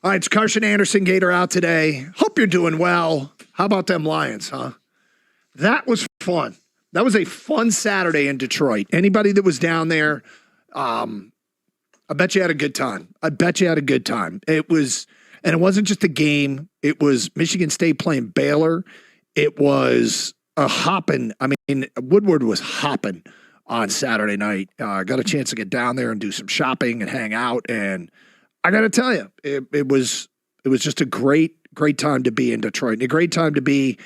All right, it's Carson Anderson, Gator out today. Hope you're doing well. How about them Lions, huh? That was fun. That was a fun Saturday in Detroit. Anybody that was down there, I bet you had a good time. It was, and it wasn't just a game. It was Michigan State playing Baylor. It was a hopping. I mean, Woodward was hopping on Saturday night. Got a chance to get down there and do some shopping and hang out. And I got to tell you, it was just a great time to be in Detroit. And a great time to be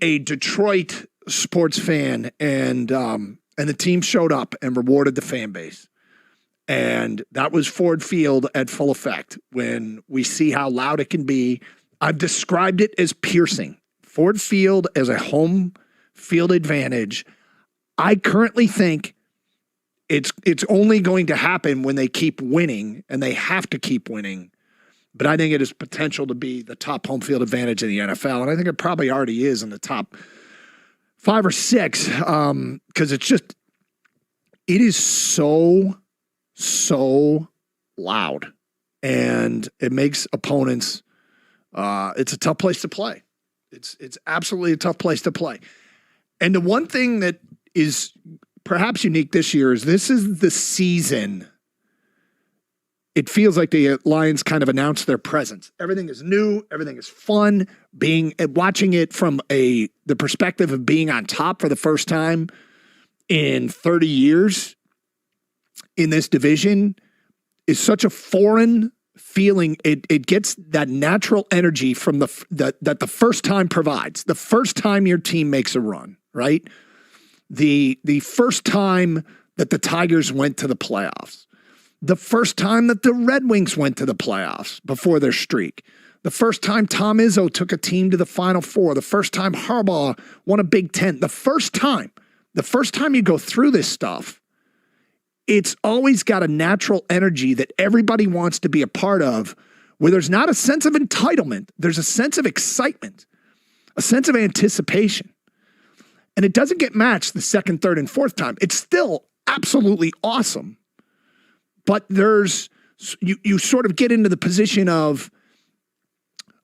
a Detroit sports fan. And the team showed up and rewarded the fan base. And that was Ford Field at full effect when we see how loud it can be. I've described it as piercing. Ford Field as a home field advantage. I currently think it's only going to happen when they keep winning, and they have to keep winning. But I think it has potential to be the top home field advantage in the NFL, and I think it probably already is in the top 5 or 6 because it is so loud, and it makes opponents. It's a tough place to play. It's absolutely a tough place to play. And the one thing that is perhaps unique this year is this is the season. It feels like the Lions kind of announced their presence. Everything is new. Everything is fun. Watching it from the perspective of being on top for the first time in 30 years in this division is such a foreign feeling. It gets that natural energy from that the first time provides. The first time your team makes a run, right? The first time that the Tigers went to the playoffs. The first time that the Red Wings went to the playoffs before their streak. The first time Tom Izzo took a team to the Final Four. The first time Harbaugh won a Big Ten. The first time you go through this stuff, it's always got a natural energy that everybody wants to be a part of, where there's not a sense of entitlement. There's a sense of excitement, a sense of anticipation. And it doesn't get matched the second, third, and fourth time. It's still absolutely awesome. But you sort of get into the position of,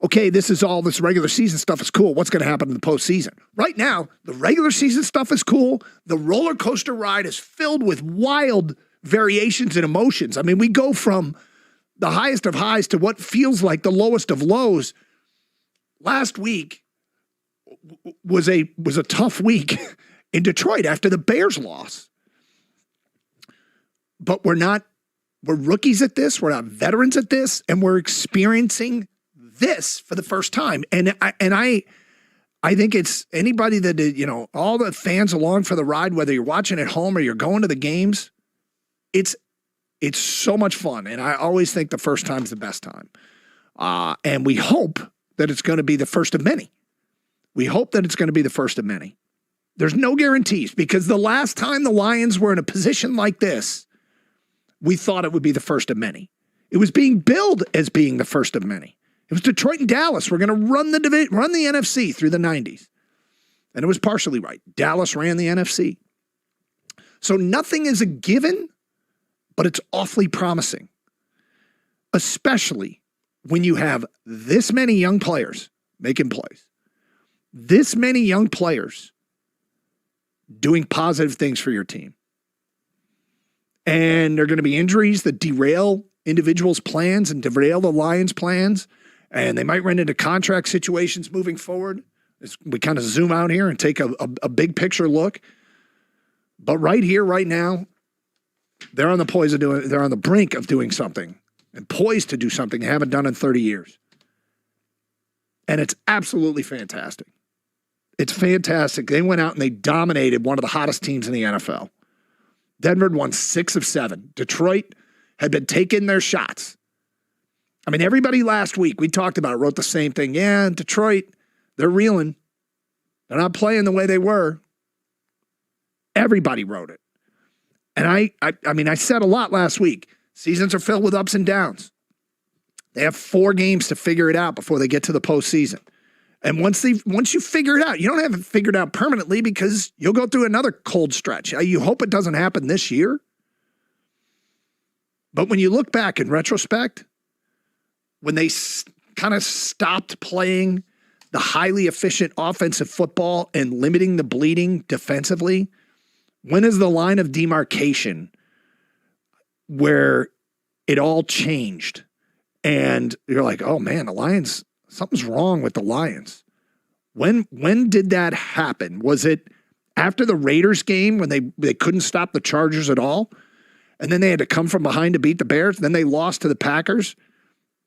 okay, this regular season stuff is cool. What's going to happen in the postseason? Right now, the regular season stuff is cool. The roller coaster ride is filled with wild variations and emotions. I mean, we go from the highest of highs to what feels like the lowest of lows. Last week was a tough week in Detroit after the Bears loss. But we're rookies at this. We're not veterans at this, and we're experiencing this for the first time. And I think it's anybody that, all the fans along for the ride, whether you're watching at home or you're going to the games, it's so much fun. And I always think the first time's the best time. And we hope that it's going to be the first of many. There's no guarantees, because the last time the Lions were in a position like this, we thought it would be the first of many. It was being billed as being the first of many. It was Detroit and Dallas. We're going to run the NFC through the 90s. And it was partially right. Dallas ran the NFC. So nothing is a given, but it's awfully promising, especially when you have this many young players making plays, this many young players doing positive things for your team. And there are going to be injuries that derail individuals' plans and derail the Lions' plans. And they might run into contract situations moving forward. We kind of zoom out here and take a big picture look. But right here, right now, they're on the brink of doing something and poised to do something they haven't done in 30 years. And it's absolutely fantastic. It's fantastic. They went out and they dominated one of the hottest teams in the NFL. Denver won 6 of 7. Detroit had been taking their shots. I mean, everybody last week, we talked about it, wrote the same thing. Yeah, Detroit, they're reeling. They're not playing the way they were. Everybody wrote it. And I said a lot last week. Seasons are filled with ups and downs. They have 4 games to figure it out before they get to the postseason. And once you figure it out, you don't have it figured out permanently, because you'll go through another cold stretch. You hope it doesn't happen this year. But when you look back in retrospect, when they kind of stopped playing the highly efficient offensive football and limiting the bleeding defensively, when is the line of demarcation where it all changed? And you're like, oh man, the Lions, something's wrong with the Lions. When did that happen? Was it after the Raiders game when they couldn't stop the Chargers at all? And then they had to come from behind to beat the Bears. Then they lost to the Packers.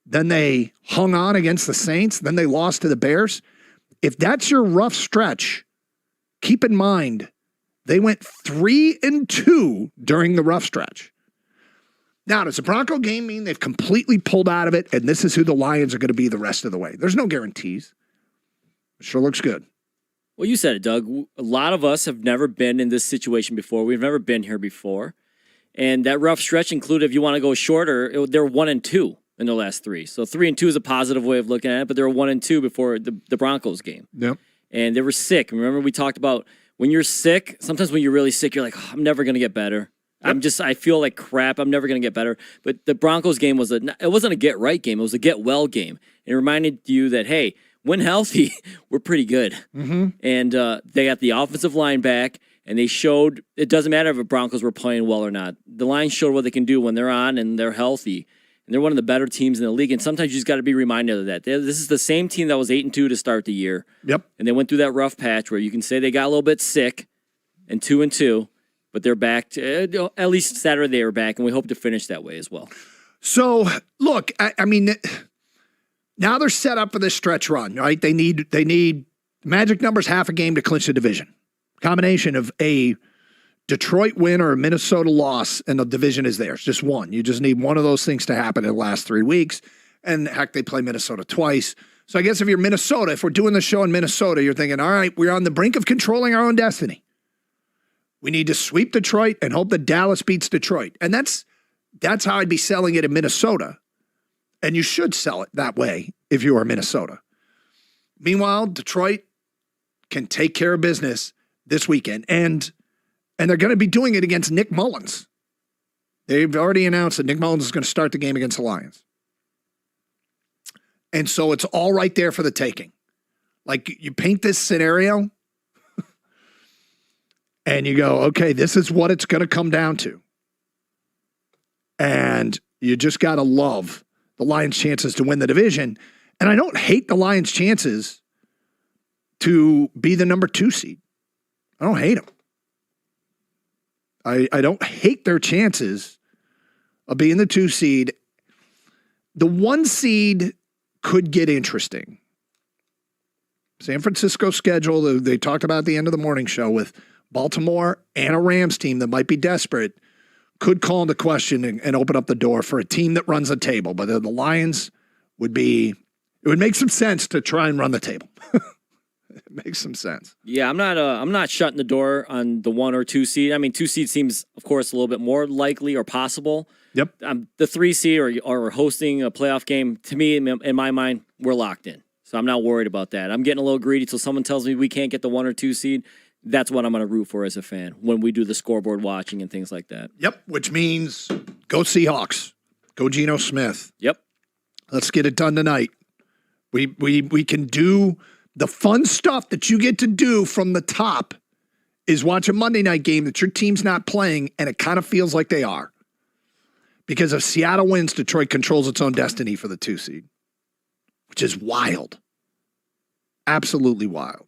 Then they hung on against the Saints. Then they lost to the Bears. If that's your rough stretch, keep in mind, they went 3-2 during the rough stretch. Now, does the Bronco game mean they've completely pulled out of it and this is who the Lions are going to be the rest of the way? There's no guarantees. It sure looks good. Well, you said it, Doug. A lot of us have never been in this situation before. We've never been here before. And that rough stretch included, if you want to go shorter, they're 1-2 in the last 3. So 3-2 is a positive way of looking at it, but they were 1-2 before the Broncos game. Yep. And they were sick. Remember we talked about when you're sick, sometimes when you're really sick, you're like, oh, I'm never going to get better. Yep. I feel like crap. I'm never going to get better. But the Broncos game it wasn't a get right game. It was a get well game. And it reminded you that, hey, when healthy, we're pretty good. Mm-hmm. And they got the offensive line back, and they showed it doesn't matter if the Broncos were playing well or not. The Lions showed what they can do when they're on and they're healthy. And they're one of the better teams in the league. And sometimes you just got to be reminded of that. This is the same team that was 8-2 to start the year. Yep. And they went through that rough patch where you can say they got a little bit sick and 2-2, but they're back to, at least Saturday they were back, and we hope to finish that way as well. So, look, I mean, now they're set up for this stretch run, right? They need magic numbers half a game to clinch the division. Combination of a Detroit win or a Minnesota loss, and the division is theirs. Just one. You just need one of those things to happen in the last 3 weeks. And heck, they play Minnesota twice. So I guess if you're Minnesota, if we're doing the show in Minnesota, you're thinking, all right, we're on the brink of controlling our own destiny. We need to sweep Detroit and hope that Dallas beats Detroit. And that's how I'd be selling it in Minnesota. And you should sell it that way if you are Minnesota. Meanwhile, Detroit can take care of business this weekend. And they're going to be doing it against Nick Mullins. They've already announced that Nick Mullins is going to start the game against the Lions. And so it's all right there for the taking. Like, you paint this scenario and you go, okay, this is what it's going to come down to. And you just got to love the Lions' chances to win the division. And I don't hate the Lions' chances to be the number 2 seed. I don't hate them. I don't hate their chances of being the 2 seed. The 1 seed could get interesting. San Francisco schedule, they talked about at the end of the morning show with Baltimore and a Rams team that might be desperate, could call into question and open up the door for a team that runs the table. But the Lions it would make some sense to try and run the table. It makes some sense. Yeah, I'm not shutting the door on the 1 or 2 seed. I mean, 2 seed seems, of course, a little bit more likely or possible. Yep. The 3 seed or hosting a playoff game, to me, in my mind, we're locked in. So I'm not worried about that. I'm getting a little greedy till someone tells me we can't get the 1 or 2 seed. That's what I'm going to root for as a fan when we do the scoreboard watching and things like that. Yep, which means go Seahawks. Go Geno Smith. Yep. Let's get it done tonight. We can do the fun stuff that you get to do from the top is watch a Monday night game that your team's not playing, and it kind of feels like they are. Because if Seattle wins, Detroit controls its own destiny for the 2 seed, which is wild. Absolutely wild.